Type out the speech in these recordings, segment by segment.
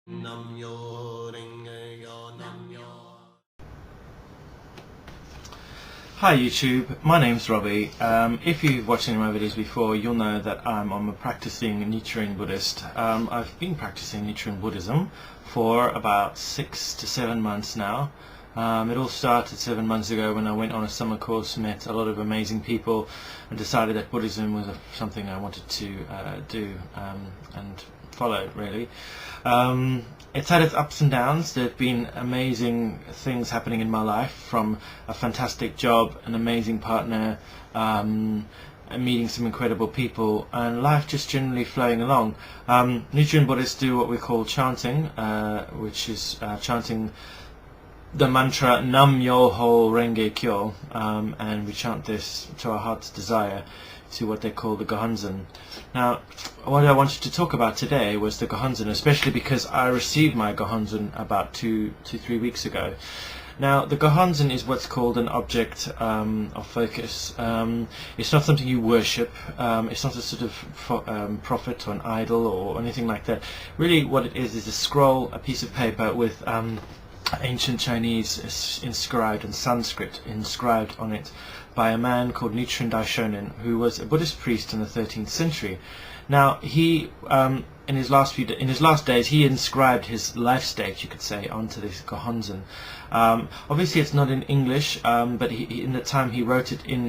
Hi YouTube, my name's Robbie. If you've watched any of my videos before, you'll know that I'm a practicing Nichiren Buddhist. I've been practicing Nichiren Buddhism for about 6 to 7 months now. It all started 7 months ago when I went on a summer course, met a lot of amazing people, and decided that Buddhism was something I wanted to do and follow, really. It's had its ups and downs. There have been amazing things happening in my life, from a fantastic job, an amazing partner, and meeting some incredible people, and life just generally flowing along. Nichiren Buddhists do what we call chanting, which is chanting the mantra Nam Myoho Renge Kyo, and we chant this to our heart's desire, to what they call the Gohonzon. Now, what I wanted to talk about today was the Gohonzon, especially because I received my Gohonzon about 2 to 3 weeks ago. Now, the Gohonzon is what's called an object of focus. It's not something you worship. It's not a sort of prophet or an idol or anything like that. Really, what it is a scroll, a piece of paper with ancient Chinese inscribed and Sanskrit inscribed on it by a man called Nichiren, who was a Buddhist priest in the 13th century. Now, he in his last days, he inscribed his life state, you could say, onto this Gohonzon. Obviously, it's not in English, but in the time he wrote it in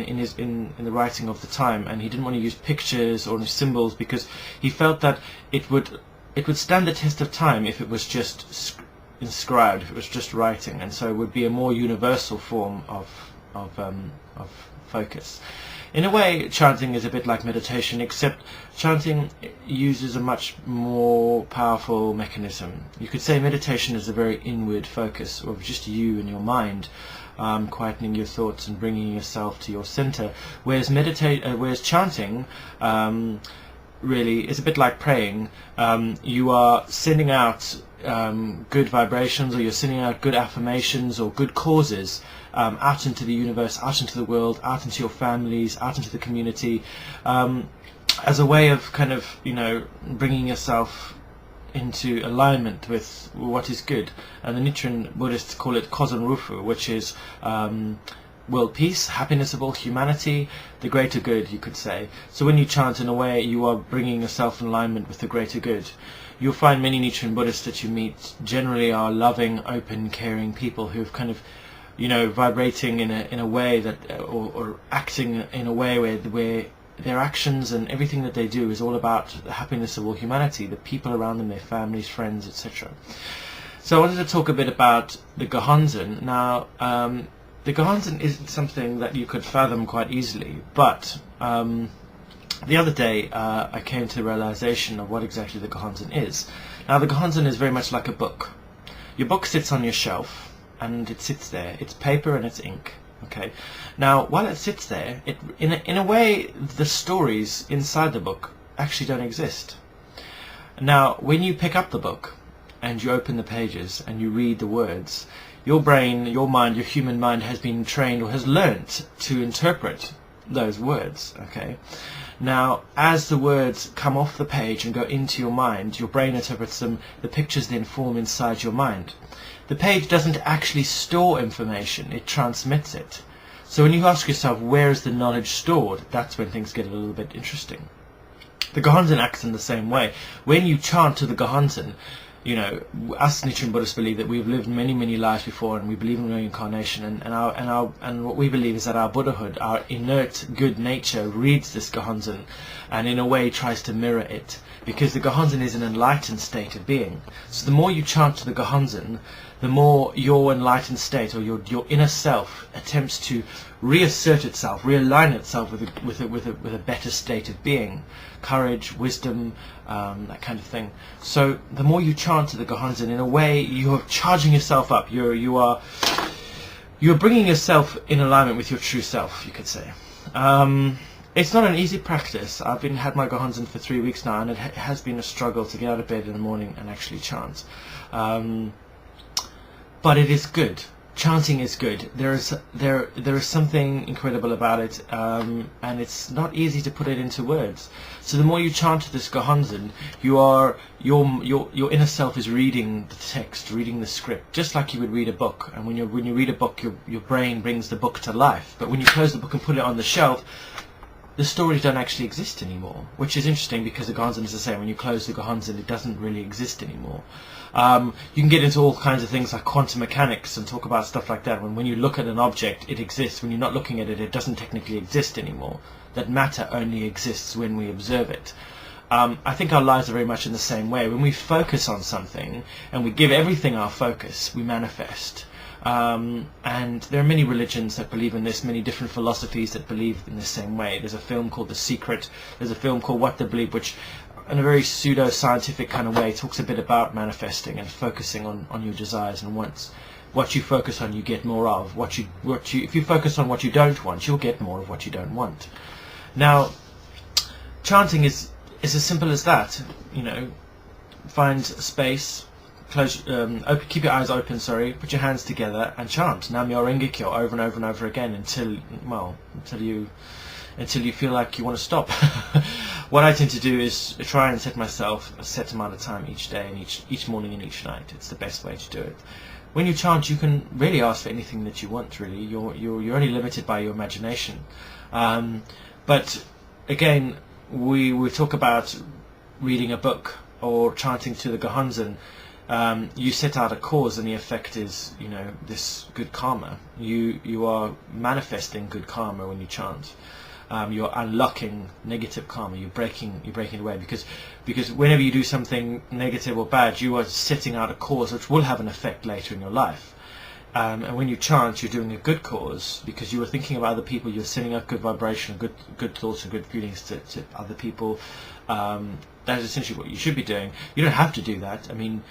the writing of the time, and he didn't want to use pictures or symbols because he felt that it would stand the test of time if it was just inscribed, if it was just writing, and so it would be a more universal form of focus. In a way, chanting is a bit like meditation, except chanting uses a much more powerful mechanism. You could say meditation is a very inward focus, of just you and your mind, quietening your thoughts and bringing yourself to your center. Whereas chanting really is a bit like praying. You are sending out good vibrations, or you're sending out good affirmations or good causes out into the universe, out into the world, out into your families, out into the community, as a way of kind of, bringing yourself into alignment with what is good. And the Nichiren Buddhists call it kozon rufu, which is world peace, happiness of all humanity, the greater good, you could say. So when you chant, in a way, you are bringing yourself in alignment with the greater good. You'll find many Nichiren Buddhists that you meet generally are loving, open, caring people who've kind of, vibrating in a way that, or acting in a way where their actions and everything that they do is all about the happiness of all humanity, the people around them, their families, friends, etc. So I wanted to talk a bit about the Gohonzon. Now, the Gohonzon isn't something that you could fathom quite easily, but the other day I came to the realization of what exactly the Gohonzon is. Now, the Gohonzon is very much like a book. Your book sits on your shelf, and it sits there. It's paper and it's ink. Okay. Now, while it sits there, in a way, the stories inside the book actually don't exist. Now, when you pick up the book and you open the pages and you read the words, your brain, your mind, your human mind has been trained or has learnt to interpret those words. Okay. Now, as the words come off the page and go into your mind, your brain interprets them, the pictures then form inside your mind. The page doesn't actually store information, it transmits it. So when you ask yourself, where is the knowledge stored, that's when things get a little bit interesting. The Gohonzon acts in the same way. When you chant to the Gohonzon, us Nichiren Buddhists believe that we've lived many, many lives before, and we believe in reincarnation, and what we believe is that our Buddhahood, our inert good nature, reads this Gohonzon and in a way tries to mirror it, because the Gohonzon is an enlightened state of being. So the more you chant to the Gohonzon, the more your enlightened state, or your inner self, attempts to reassert itself, realign itself with a better state of being, courage, wisdom, that kind of thing. So the more you chant to the Gohonzon, in a way, you're charging yourself up. You're bringing yourself in alignment with your true self, you could say. It's not an easy practice. I've had my Gohonzon for 3 weeks now, and it has been a struggle to get out of bed in the morning and actually chant. But it is good. chanting is good. There is something incredible about it, and it's not easy to put it into words. So the more you chant this gohonzon, your inner self is reading the text, reading the script, just like you would read a book. And when you read a book, your brain brings the book to life. But when you close the book and put it on the shelf, the stories don't actually exist anymore, which is interesting because the gohonzon is the same. When you close the gohonzon, it doesn't really exist anymore. You can get into all kinds of things like quantum mechanics and talk about stuff like that. When you look at an object, it exists. When you're not looking at it, it doesn't technically exist anymore. That matter only exists when we observe it. I think our lives are very much in the same way. When we focus on something and we give everything our focus, we manifest. And there are many religions that believe in this, many different philosophies that believe in the same way. There's a film called The Secret. There's a film called What the Bleep, which in a very pseudo-scientific kind of way talks a bit about manifesting and focusing on your desires and wants. What you focus on, you get more of. If you focus on what you don't want, you'll get more of what you don't want. Now, chanting is as simple as that. Find a space, keep your eyes open, put your hands together and chant Nam-myo Renge-kyo over and over and over again until you feel like you want to stop. What I tend to do is try and set myself a set amount of time each day and each morning and each night. It's the best way to do it. When you chant, you can really ask for anything that you want. Really, you're only limited by your imagination. But again, we talk about reading a book or chanting to the gohonzon. You set out a cause, and the effect is, this good karma. You are manifesting good karma when you chant. You're unlocking negative karma. You're breaking it away because whenever you do something negative or bad, you are setting out a cause which will have an effect later in your life. And when you chant, you're doing a good cause because you are thinking of other people. You're sending out good vibration, good thoughts, and good feelings to other people. That is essentially what you should be doing. You don't have to do that. I mean,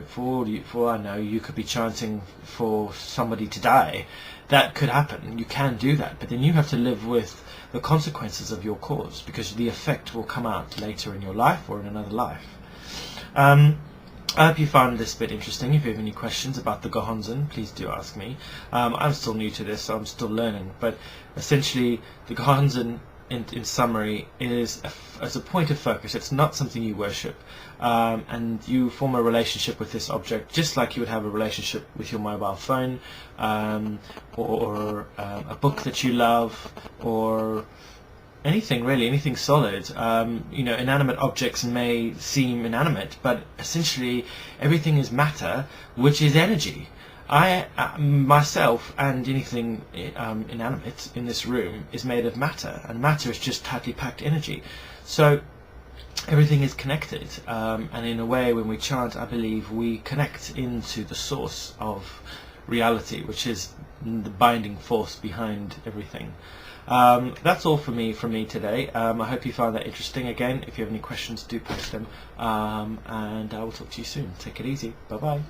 for all I know, you could be chanting for somebody to die. That could happen. You can do that, but then you have to live with the consequences of your cause because the effect will come out later in your life or in another life. I hope you found this bit interesting. If you have any questions about the gohonzon, please do ask me. I'm still new to this, so I'm still learning. But essentially, the gohonzon, in summary, is as a point of focus. It's not something you worship, and you form a relationship with this object, just like you would have a relationship with your mobile phone, or a book that you love, or anything really, anything solid. Inanimate objects may seem inanimate, but essentially everything is matter, which is energy. Myself and anything inanimate in this room is made of matter, and matter is just tightly packed energy. So everything is connected, and in a way, when we chant, I believe we connect into the source of reality, which is the binding force behind everything. That's all from me today. I hope you found that interesting. Again, if you have any questions, do post them, and I will talk to you soon. Take it easy. Bye bye.